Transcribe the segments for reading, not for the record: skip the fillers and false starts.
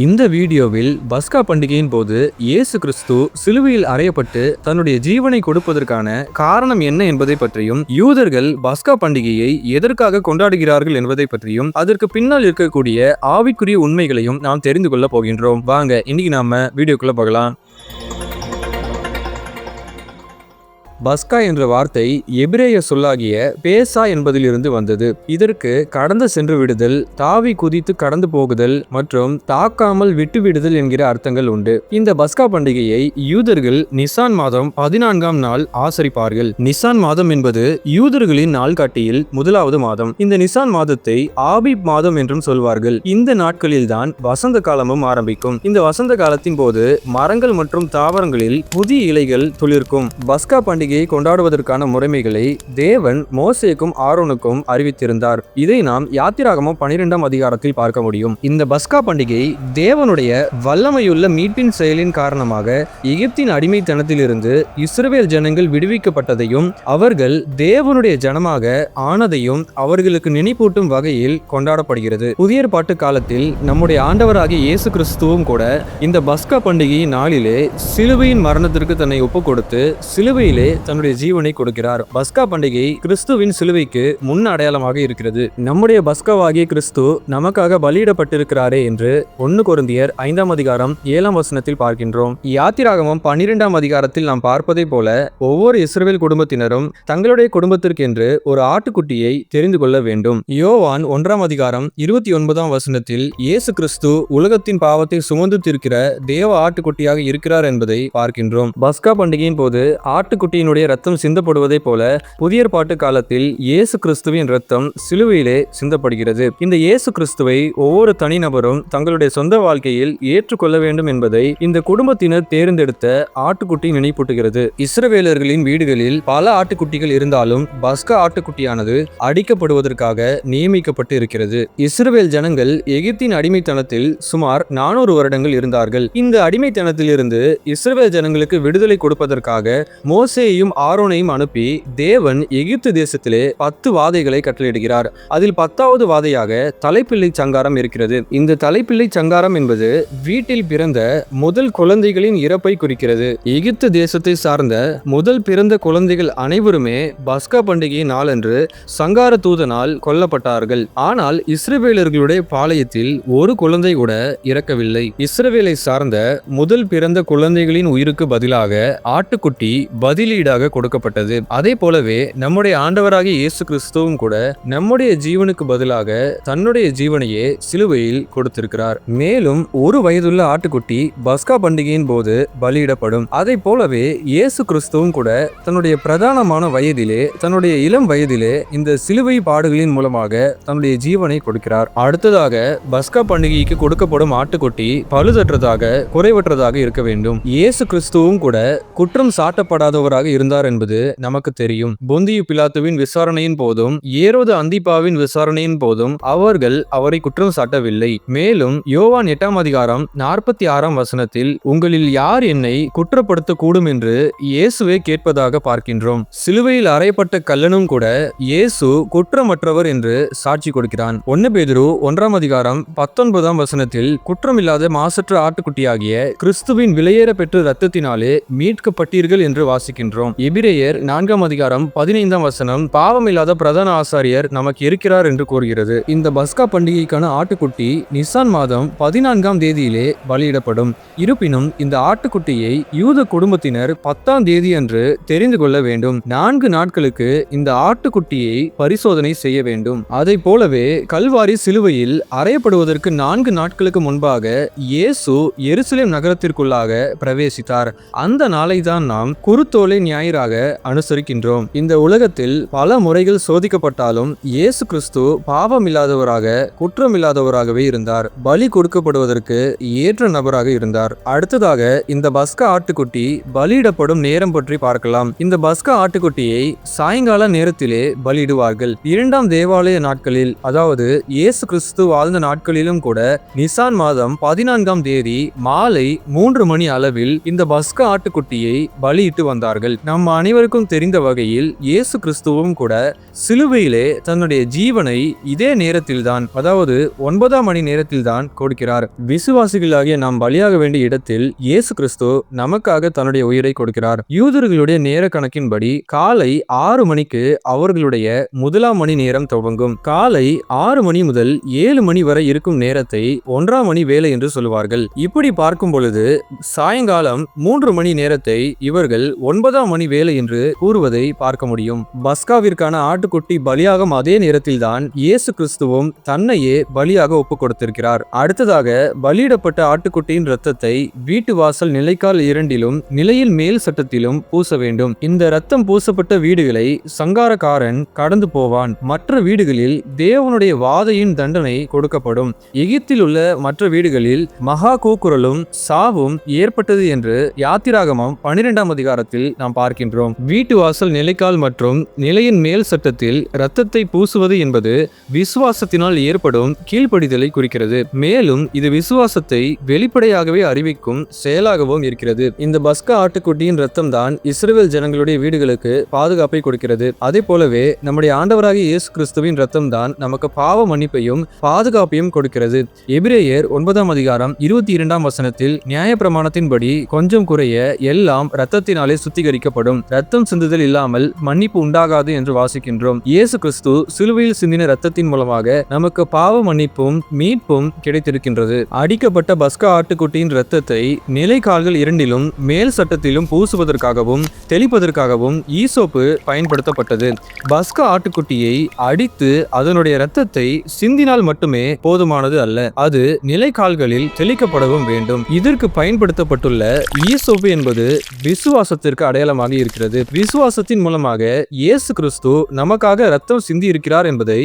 இந்த வீடியோவில் பஸ்கா பண்டிகையின் போது இயேசு கிறிஸ்து சிலுவையில் அறையப்பட்டு தன்னுடைய ஜீவனை கொடுப்பதற்கான காரணம் என்ன என்பதை பற்றியும், யூதர்கள் பஸ்கா பண்டிகையை எதற்காக கொண்டாடுகிறார்கள் என்பதை பற்றியும், அதற்கு பின்னால் இருக்கக்கூடிய ஆவிக்குரிய உண்மைகளையும் நாம் தெரிந்து கொள்ள போகின்றோம். வாங்க இன்னைக்கு நாம வீடியோக்குள்ள போகலாம். பஸ்கா என்ற வார்த்தை எபிரேய சொல்லாகிய பேசா என்பதிலிருந்து வந்தது. இதற்கு கடந்து சென்று விடுதல், தாவி குதித்து கடந்து போகுதல் மற்றும் தாக்காமல் விட்டுவிடுதல் என்கிற அர்த்தங்கள் உண்டு. இந்த பஸ்கா பண்டிகையை யூதர்கள் நிசான் மாதம் 14ஆம் நாள் ஆசரிப்பார்கள். நிசான் மாதம் என்பது யூதர்களின் நாள்காட்டியில் முதலாவது மாதம். இந்த நிசான் மாதத்தை ஆபிப் மாதம் என்றும் சொல்வார்கள். இந்த நாட்களில்தான் வசந்த காலமும் ஆரம்பிக்கும். இந்த வசந்த காலத்தின் போது மரங்கள் மற்றும் தாவரங்களில் புதிய இலைகள் துளிர்க்கும். பஸ்கா பண்டிகை கொண்டாடுவதற்கான முறைமைகளை தேவன் மோசேக்கும் ஆரோனுக்கும் அறிவித்திருந்தார். இதை நாம் யாத்திராகமம் 12ஆம் அதிகாரத்தில் பார்க்க முடியும். இந்த பஸ்கா பண்டிகை தேவனுடைய வல்லமையுள்ள மீட்பின் செயலின் காரணமாக எகிப்தின் அடிமைத்தனத்திலிருந்து இஸ்ரவேல் ஜனங்கள் விடுவிக்கப்பட்டதையும் அவர்கள் தேவனுடைய ஜனமாக ஆனதையும் அவர்களுக்கு நினைப்பூட்டும் வகையில் கொண்டாடப்படுகிறது. புதிய ஏற்பாட்டு காலத்தில் நம்முடைய ஆண்டவராகிய இயேசு கிறிஸ்துவும் கூட இந்த பஸ்கா பண்டிகையின் நாளிலே சிலுவையின் மரணத்திற்கு தன்னை ஒப்புக் கொடுத்து சிலுவையிலே தன்னுடைய ஜீவனை கொடுக்கிறார். பஸ்கா பண்டிகை கிறிஸ்துவின் சிலுவைக்கு முன் அடையாளமாக இருக்கிறது. நம்முடைய பஸ்காவாகிய கிறிஸ்து நமக்காக பலியிடப்பட்டிருக்கிறாரே என்று 1 கொரிந்தியர் 5ஆம் அதிகாரம் 7ஆம் வசனத்தில் பார்க்கின்றோம். யாத்திராகமம் 12ஆம் அதிகாரத்தில் நாம் பார்ப்பதை போல ஒவ்வொரு இஸ்ரவேல் குடும்பத்தினரும் தங்களுடைய குடும்பத்திற்கென்று ஒரு ஆட்டுக்குட்டியை தெரிந்து கொள்ள வேண்டும். யோவான் 1ஆம் அதிகாரம் 29ஆம் வசனத்தில் இயேசு கிறிஸ்து உலகத்தின் பாவத்தை சுமந்து தீர்க்கிற தேவ ஆட்டுக்குட்டியாக இருக்கிறார் என்பதை பார்க்கின்றோம். பஸ்கா பண்டிகையின் போது ஆட்டுக்குட்டியினுடைய ரத்தம் சிந்தப்படுவதை போல புதிய ஏற்பாட்டு காலத்தில் இயேசு கிறிஸ்துவின் ரத்தம் சிலுவையிலே சிந்தப்படுகிறது. இந்த இயேசு கிறிஸ்துவை ஒவ்வொரு தனிநபரும் தங்களுடைய சொந்த வாழ்க்கையில் ஏற்றுக்கொள்ள வேண்டும் என்பதை இந்த குடும்பத்தினர் தேர்ந்தெடுத்த ஆட்டுக்குட்டி நினைப்பூட்டுகிறது. இஸ்ரவேலர்களின் வீடுகளில் பல ஆட்டுக்குட்டிகள் இருந்தாலும் பஸ்கா ஆட்டுக்குட்டியானது அடிக்கப்படுவதற்காக நியமிக்கப்பட்டு இருக்கிறது. இஸ்ரவேல் ஜனங்கள் எகிப்தின் அடிமைத்தனத்தில் சுமார் 400 வருடங்கள் இருந்தார்கள். இந்த அடிமைத்தனத்திலிருந்து இஸ்ரவேல் ஜனங்களுக்கு விடுதலை கொடுப்பதற்காக மோசேயையும் ஆரோனையும் அனுப்பி தேவன் எகிப்து தேசத்திலே 10 வாதைகளை கட்டளையிடுகிறார். அதில் 10வது வாதையாக தலைப்பிள்ளை சங்காரம் இருக்கிறது. இந்த தலைப்பிள்ளை சங்காரம் என்பது வீட்டில் பிறந்த முதல் குழந்தைகளின் இறப்பை குறிக்கிறது. எகிப்து தேசத்தை சார்ந்த முதல் பிறந்த குழந்தைகள் அனைவருமே பஸ்கா பண்டிகை நாளன்று சங்கார தூதனால் கொல்லப்பட்டார்கள். ஆனால் இஸ்ரவேலர்களுடைய பாளையத்தில் ஒரு குழந்தை கூட இறக்கவில்லை. இஸ்ரவேலை சார்ந்த முதல் பிறந்த குழந்தைகளின் உயிருக்கு பதிலாக ஆட்டுக்குட்டி பதிலீடாக கொடுக்கப்பட்டது. அதே போலவே நம்முடைய ஆண்டவராகிய இயேசு கிறிஸ்துவும் கூட நம்முடைய ஜீவனுக்கு பதிலாக தன்னுடைய ஜீவனையே சிலுவையில் கொடுத்திருக்கிறார். மேலும் ஒரு வயதுள்ள ஆட்டுக்குட்டி பஸ்கா பண்டிகையின் போது பலியிடப்படும். அதை போலவே இயேசு கிறிஸ்துவும் கூட தன்னுடைய பிரதானமான வயதிலே, தன்னுடைய இளம் வயதிலே இந்த சிலுவை பாடுகளின் மூலமாக தன்னுடைய ஜீவனை கொடுக்கிறார். அடுத்ததாக பஸ்கா பண்டிகைக்கு கொடுக்கப்படும் ஆட்டுக்குட்டி பழுதற்றதாக, குறைவற்றதாக இருக்க வேண்டும். இயேசு கிறிஸ்துவும் கூட குற்றம் சாட்டப்படாதவராக இருந்தார் என்பது நமக்கு தெரியும். பொந்தியு பிலாத்துவின் விசாரணையின் போதும் ஏரோது அந்திப்பாவின் விசாரணையின் போதும் அவர்கள் அவரை குற்றம் சாட்டவில்லை. மேலும் யோவான் 8ஆம் அதிகாரம் 46ஆம் வசனத்தில் உங்களில் யார் என்னை குற்றப்படுத்த கூடும் என்று இயேசுவே கேட்பதாக பார்க்கின்றோம். சிலுவையில் அறையப்பட்ட கல்லனும் கூட இயேசு குற்றமற்றவர் என்று சாட்சி கொடுக்கிறான். 1 பேதுரு 1ஆம் அதிகாரம் 19ஆம் வசனத்தில் குற்றமில்லாத மாசற்ற ஆட்டுக்குட்டியாகிய கிறிஸ்துவின் விலையேற பெற்ற இரத்தத்தினாலே மீட்கப்பட்டீர்கள் என்று வாசிக்கின்றோம். எபிரேயர் 4ஆம் அதிகாரம் 15ஆம் வசனம் பாவமில்லாத பிரதான ஆசாரியர் நமக்கு இருக்கிறார் என்று கூறுகிறது. இந்த பஸ்கா பண்டிகைக்கான ஆட்டுக்குட்டி நிசான் மாதம் 14ஆம் தேதியிலே பலியிடப்படும். இருப்பினும் இந்த ஆட்டுக்குட்டியை யூத குடும்பத்தினர் 10ஆம் தேதி அன்று தெரிந்து கொள்ள வேண்டும். 4 நாட்களுக்கு இந்த ஆட்டுக்குட்டியை பரிசோதனை செய்ய வேண்டும். அதை போலவே கல்வாரி சிலுவையில் அறையப்படுவதற்கு 4 நாட்களுக்கு முன்பாக இயேசு எருசலேம் நகரத்திற்குள்ளாக பிரவேசித்தார். அந்த நாளை தான் நாம் குருத்தோலை ஞாயிறாக அனுசரிக்கின்றோம். இந்த உலகத்தில் பல முறைகள் சோதிக்கப்பட்டாலும் இயேசு கிறிஸ்து பாவமில்லாதவராக, குற்றமில்லாதவராகவே இருந்தார். பலி கொடுக்கப்படுவதற்கு ஏற்ற நபராக இருந்தார். அடுத்ததாக இந்த பஸ்கா ஆட்டுக்குட்டி பலியிடப்படும் நேரம் பற்றி பார்க்கலாம். இந்த பஸ்கா ஆட்டுக்குட்டியை சாயங்கால நேரத்திலே பலியிடுவார்கள். 2ஆம் தேவாலய நாட்களில், அதாவது இயேசு கிறிஸ்து வாழ்ந்த நாட்களிலும் கூட நிசான் மாதம் 14ஆம் தேதி மாலை 3 மணி அளவில் இந்த பஸ்கா ஆட்டுக்குட்டியை பலியிட்டு வந்தார்கள். நம் அனைவருக்கும் தெரிந்த வகையில் இயேசு கிறிஸ்துவும் கூட சிலுவையிலே தன்னுடைய ஜீவனை இதே நேரத்தில்தான், அதாவது 9ஆம் மணி நேரத்தில்தான் கொடுக்கிறார். விசுவாசிகளாகிய நாம் பலியாக வேண்டிய இடத்தில் இயேசு கிறிஸ்து நமக்காக தன்னுடைய உயிரை கொடுக்கிறார். யூதர்களுடைய நேர கணக்கின்படி காலை 6 மணிக்கு அவர்களுடைய 1ஆம் மணி நேரம் துவங்கும். காலை 6 மணி முதல் 7 மணி வரை இருக்கும் நேரத்தை 1ஆம் மணி வேலை என்று சொல்லுவார்கள். இப்படி பார்க்கும் பொழுது சாயங்காலம் 3 மணி நேரத்தை இவர்கள் 9ஆம் மணி வேலை என்று கூறுவதை பார்க்க முடியும். பஸ்காவிற்கான ஆட்டுக்குட்டி பலியாகும் அதே நேரத்தில்தான் இயேசு கிறிஸ்துவும் தன்னையே பலியாக ஒப்பு கொடுத்திருக்கிறார். அடுத்ததாக பலியிடப்பட்ட ஆட்டுக்குட்டியின் இரத்தத்தை வீட்டு வாசல் நிலைக்கால் 2லும் நிலையில் மேல் சட்டத்திலும் பூச வேண்டும். இந்த இரத்தம் பூசப்பட்ட வீடுகளை சங்காரக்காரன் கடந்து போவான். மற்ற வீடுகளில் தேவனுடைய வாதையின் தண்டனை கொடுக்கப்படும். எகிப்தில் உள்ள மற்ற வீடுகளில் மகா கூக்குரலும் சாவும் ஏற்பட்டது என்று யாத்திராகமம் 12ஆம் அதிகாரத்தில் நாம் பார்க்கின்றோம். வீட்டு வாசல் நிலைக்கால் மற்றும் நிலையின் மேல் சட்டத்தில் இரத்தத்தை பூசுவது என்பது விசுவாசத்தினால் ஏற்படும் கீழ்ப்படிதலை குறிக்கிறது. மேலும் இது விசுவாசத்தை வெளிப்படையாகவே அறிவிக்கும் செயலாகவும் இருக்கிறது. இந்த பஸ்கா ஆட்டுக்குட்டியின் இரத்தம் தான் இஸ்ரவேல் ஜனங்களுடைய வீடுகளுக்கு பாதுகாப்பை கொடுக்கிறது. அதே போலவே நம்முடைய ஆண்டவராகிய இயேசு கிறிஸ்துவின் இரத்தம் தான் நமக்கு பாவ மன்னிப்பையும் பாதுகாப்பையும் கொடுக்கிறது. எபிரேயர் 9ஆம் அதிகாரம் 22ஆம் வசனத்தில் நியாயப்பிரமாணத்தின்படி கொஞ்சம் குறைய எல்லாம் இரத்தத்தினாலே சுத்திகரிக்கப்படும், இரத்தம் சிந்துதல் இல்லாமல் மன்னிப்பு உண்டாகாது என்று வாசிக்கின்றோம். இயேசு கிறிஸ்து சிலுவையில் சிந்தின இரத்தத்தின் மூலமாக நமக்கு பாவ மன்னிப்பும் மீட்பும் கிடைத்திருக்கின்றது. அடிக்கப்பட்ட பஸ்கா ஆட்டுக்குட்டியின் இரத்தத்தை நிலைக்கால்கள் 2லும் மேல் சட்டத்திலும் பூசுவதற்காகவும் தெளிப்பதற்காகவும் ஈசோப்பு பயன்படுத்தப்பட்டது. பஸ்கா ஆட்டுக்குட்டியை அடித்து அதனுடைய இரத்தத்தை சிந்தினால் மட்டுமே போதுமானது அல்ல, அது நிலைக்கால்களில் தெளிக்கப்படவும் வேண்டும். இதற்கு பயன்படுத்தப்பட்டுள்ள ஈசோப்பு என்பது விசுவாசத்திற்கு அடையாளமாக இருக்கிறது. விசுவாசத்தின் மூலமாக இயேசு கிறிஸ்து நமக்காக இரத்தம் சிந்தி இருக்கிறார் என்பதை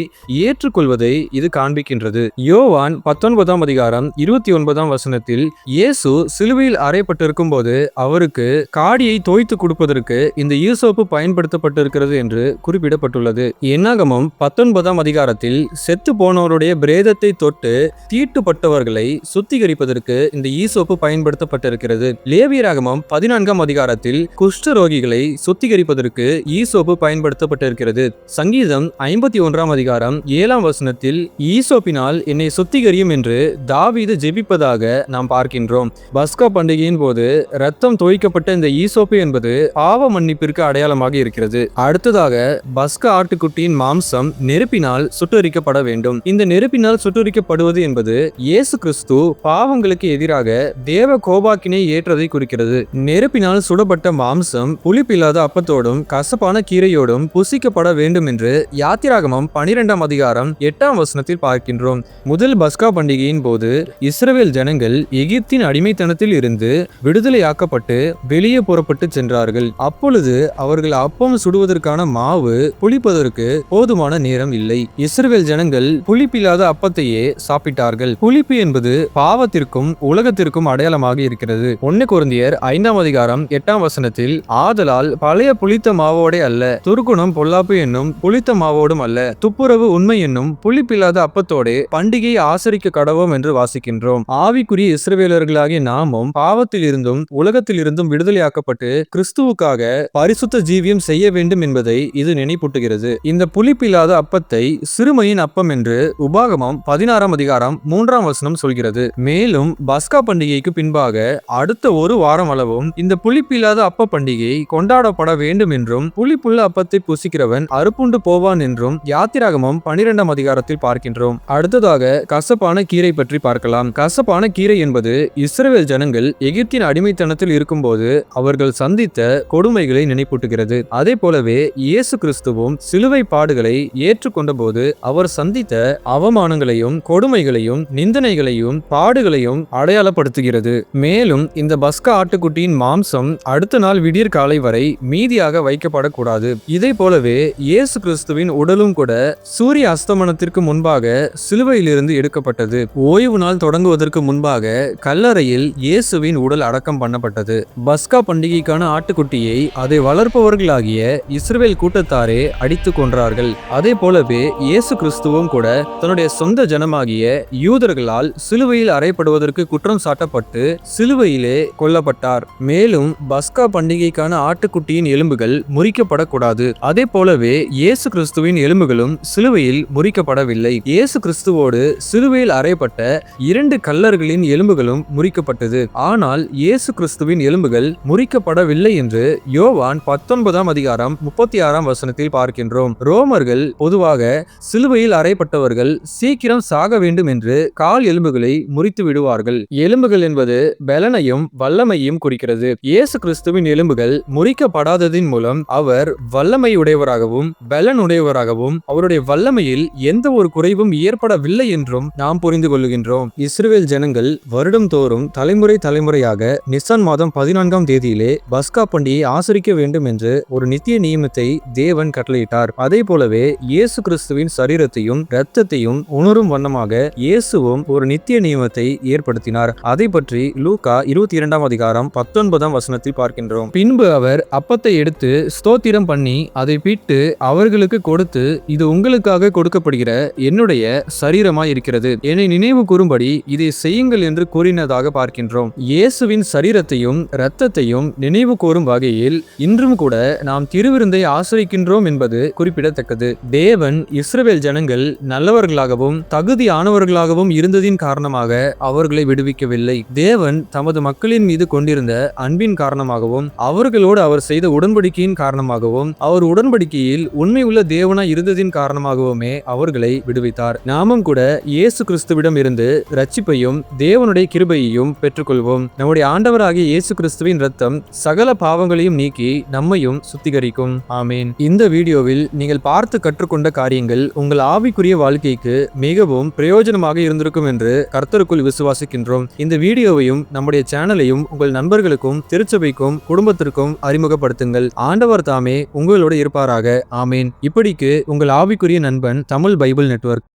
ஏற்றுக்கொள்வதை இது காண்பிக்கின்றது. யோவான் 19ஆம் அதிகாரம் 29ஆம் வசனத்தில் இயேசு சிலுவையில் அறையப்பட்டிருக்கும் போது அவருக்கு காடியை தோய்த்து கொடுப்பதற்கு இந்த ஈசோப்பு பயன்படுத்தப்பட்டிருக்கிறது என்று குறிப்பிடப்பட்டுள்ளது. என்னாகமம் 19ஆம் அதிகாரத்தில் செத்து போனவருடைய பிரேதத்தை தொட்டு தீட்டுப்பட்டவர்களை சுத்திகரிப்பதற்கு இந்த ஈசோப்பு பயன்படுத்தப்பட்டிருக்கிறது. லேவியராகமம் 14ஆம் அதிகாரத்தில் குஷ்டரோகிகளை சுத்திகரிப்பதற்கு ஈசோப்பு பயன்படுத்தப்பட்டிருக்கிறது. சங்கீதம் 51ஆம் அதிகாரம் 7ஆம் வசனத்தில் ஈசோப்பினால் என்னை சுத்திகரியும் என்று தாவீது ஜெபிப்பதாக நாம் பார்க்கின்றோம். பஸ்கா பண்டிகையின் போது இரத்தம் தோய்க்கப்பட்ட இந்த ஈசோப்பு என்பது பாவ மன்னிப்பிற்கு அடையாளமாக இருக்கிறது. அடுத்ததாக பஸ்கா ஆட்டுக்குட்டியின் மாம்சம் நெருப்பினால் சுட்டரிக்கப்பட வேண்டும். இந்த நெருப்பினால் சுட்டரிக்கப்படுவது என்பது இயேசு கிறிஸ்து பாவங்களுக்கு எதிராக தேவ கோபாக்கினை ஏற்றதை குறிக்கிறது. நெருப்பினால் சுடப்பட்ட மாம்சம் புளிப்பில்லாத அப்பத்தோடும் கசப்பான கீரையோடும் புசிக்கப்பட வேண்டும் என்று யாத்திராகமம் 12ஆம் அதிகாரம் 8ஆம் வசனத்தில் பார்க்கின்றோம். முதல் பஸ்கா பண்டிகையின் போது இஸ்ரவேல் ஜனங்கள் எகிப்தின் அடிமைத்தனத்தில் இருந்து விடுதலையாக்கப்பட்டு வெளியே புறப்பட்டு சென்றார்கள். அப்பொழுது அவர்கள் அப்பம் சுடுவதற்கான மாவு புளிப்பதற்கு போதுமான நேரம் இல்லை. இஸ்ரவேல் ஜனங்கள் புளிப்பில்லாத அப்பத்தையே சாப்பிட்டார்கள். புளிப்பு என்பது பாவத்திற்கும் உலகத்திற்கும் அடையாளமாக இருக்கிறது. 1 கொரிந்தியர் 5ஆம் அதிகாரம் 8ஆம் வசனத்தில் ஆதலால் பழைய புளித்த மாவோடே அல்ல, துர்க்குணம் பொல்லாப்பு என்னும் புளித்த மாவோடும் அல்ல, துப்புரவு உண்மை என்னும் புளிப்பில்லாத அப்பத்தோடே பண்டிகை ஆசரிக்க கடவோம் என்று வாசிக்கின்றோம். ஆவிக்குரிய இஸ்ரவேலர்களாகிய நாமும் பாவத்தில் இருந்தும் உலகத்தில் இருந்தும் விடுதலையாக்கப்பட்டு கிறிஸ்துவுக்காக பரிசுத்த ஜீவியம் செய்ய வேண்டும் என்பதை இது நினைப்பூட்டுகிறது. இந்த புளிப்பில்லாத அப்பத்தை சிறுமையின் அப்பம் என்று உபாகமம் 16ஆம் அதிகாரம் 3ஆம் வசனம் சொல்கிறது. மேலும் பஸ்கா பண்டிகைக்கு பின்பாக அடுத்த ஒரு வாரம் அளவும் இந்த புளிப்பில்லாத அப்ப பண்டிகை கொண்டாடப்பட வேண்டும் என்றும் புளிப்புள்ள அப்பத்தை புசிக்கிறவன் அறுப்புண்டு போவான் என்றும் யாத்திராகமம் 12ஆம் அதிகாரத்தில் பார்க்கின்றோம். அடுத்ததாக கசப்பான கீரை பற்றி பார்க்கலாம். கசப்பான கீரை என்பது இஸ்ரவேல் ஜனங்கள் எகிப்தின் அடிமைத்தனத்தில் இருக்கும்போது அவர்கள் சந்தித்த கொடுமைகளை நினைப்பூட்டுகிறது. அதே போலவே இயேசு கிறிஸ்துவும் சிலுவை பாடுகளை ஏற்றுக்கொண்ட போது அவர் சந்தித்த அவமானங்களையும் கொடுமைகளையும் நிந்தனைகளையும் பாடுகளையும் அடையாளப்படுத்துகிறது. மேலும் இந்த பஸ்கா ஆட்டுக்குட்டியின் மாம்சம் அடுத்த நாள் விடியற் காலை வரை மீதியாக வைக்கப்படக்கூடாது. இதே போலவே இயேசு கிறிஸ்துவின் உடலும் கூட சூரிய அஸ்தமனத்திற்கு முன்பாக சிலுவையிலிருந்து எடுக்கப்பட்டது. ஓய்வு நாள் தொடங்குவதற்கு முன்பாக கல்லறையில் இயேசுவின் உடல் அடக்கம் பண்ணப்பட்டது. பஸ்கா பண்டிகைக்கான ஆட்டுக்குட்டியை அதை வளர்ப்பவர்களாகிய இஸ்ரவேல் கூட்டத்தாரே அடித்து கொன்றார்கள். அதே போலவே இயேசு கிறிஸ்துவும் கூட தன்னுடைய சொந்த ஜனமாகிய யூதர்களால் சிலுவையில் அறையப்படுவதற்கு குற்றம் சாட்டப்பட்டு சிலுவையிலே கொல்லப்பட்டார். மேலும் பஸ்கா பண்டிகைக்கான பலிக்கான ஆட்டுக்குட்டியின் எலும்புகள் முறிக்கப்படக்கூடாது. அதே போலவே இயேசு கிறிஸ்துவின் எலும்புகளும் சிலுவையில் முறிக்கப்படவில்லை. இயேசு கிறிஸ்துவோடு சிலுவையில் அறையப்பட்ட 2 கள்ளர்களின் எலும்புகளும் முறிக்கப்பட்டது. ஆனால் இயேசு கிறிஸ்துவின் எலும்புகள் முறிக்கப்படவில்லை என்று யோவான் 19ஆம் அதிகாரம் 36ஆம் வசனத்தில் பார்க்கின்றோம். ரோமர்கள் பொதுவாக சிலுவையில் அறையப்பட்டவர்கள் சீக்கிரம் சாக வேண்டும் என்று கால் எலும்புகளை முறித்து விடுவார்கள். எலும்புகள் என்பது பலனையும் வல்லமையும் குறிக்கிறது. இயேசு கிறிஸ்துவின் எலும்புகள் முறிக்கப்படாததின் மூலம் அவர் வல்லமை உடையவராகவும் பலன் உடையவராகவும் அவருடைய வல்லமையில் எந்த ஒரு குறைவும் ஏற்படவில்லை என்றும் நாம் புரிந்து கொள்கின்றோம். இஸ்ரவேல் ஜனங்கள் வருடம் தோறும் தலைமுறையாக நிசான் மாதம் 14ஆம் தேதியிலே பஸ்கா பண்டிகையை ஆசரிக்க வேண்டும் என்று ஒரு நித்திய நியமத்தை தேவன் கட்டளையிட்டார். அதே போலவே இயேசு கிறிஸ்துவின் சரீரத்தையும் இரத்தத்தையும் உணரும் வண்ணமாக இயேசுவும் ஒரு நித்திய நியமத்தை ஏற்படுத்தினார். அதை பற்றி லூக்கா 22ஆம் அதிகாரம் 19ஆம் வசனத்தில் பார்க்கின்றோம். பின்பு அவர் அப்பத்தை எடுத்து ஸ்தோத்திரம் பண்ணி அதை பிட்டு அவர்களுக்கு கொடுத்து, இது உங்களுக்காக கொடுக்கப்படுகிற என்னுடைய சரீரமாய் இருக்கிறது, என்னை நினைவு கூறும்படி இதை செய்யுங்கள் என்று கூறினதாக பார்க்கின்றோம். இயேசுவின் சரீரத்தையும் இரத்தத்தையும் நினைவு கூறும் வகையில் இன்றும் கூட நாம் திருவிருந்தை ஆசரிக்கின்றோம் என்பது குறிப்பிடத்தக்கது. தேவன் இஸ்ரவேல் ஜனங்கள் நல்லவர்களாகவும் தகுதியானவர்களாகவும் இருந்ததின் காரணமாக அவர்களை விடுவிக்கவில்லை. தேவன் தமது மக்களின் மீது கொண்டிருந்த அன்பின் காரணமாகவும் அவர்களோடு அவர் செய்த உடன்படிக்கையின் காரணமாகவும் அவர் உடன்படிக்கையில் உண்மை உள்ள தேவனாய் இருந்ததின் காரணமாகவுமே அவர்களை விடுவித்தார். நாமும் கூட இயேசு கிறிஸ்துவிடம் இருந்து ரட்சிப்பையும் தேவனுடைய கிருபையையும் பெற்றுக்கொள்வோம். நம்முடைய ஆண்டவராகிய இயேசு கிறிஸ்துவின் இரத்தம் சகல பாவங்களையும் நீக்கி நம்மையும் சுத்திகரிக்கும். ஆமேன். இந்த வீடியோவில் நீங்கள் பார்த்து கற்றுக்கொண்ட காரியங்கள் உங்கள் ஆவிக்குரிய வாழ்க்கைக்கு மிகவும் பிரயோஜனமாக இருந்திருக்கும் என்று கர்த்தருக்குள் விசுவாசிக்கின்றோம். இந்த வீடியோவையும் நம்முடைய சேனலையும் உங்கள் நண்பர்களுக்கும் திருச்சபைக்கும் குடும்பத்திற்கும் அறிமுகப்படுத்துங்கள். ஆண்டவர் தாமே உங்களோடு இருப்பாராக. ஆமேன். இப்படிக்கு உங்கள் ஆவிக்குரிய நண்பன் தமிழ் பைபிள் நெட்வொர்க்.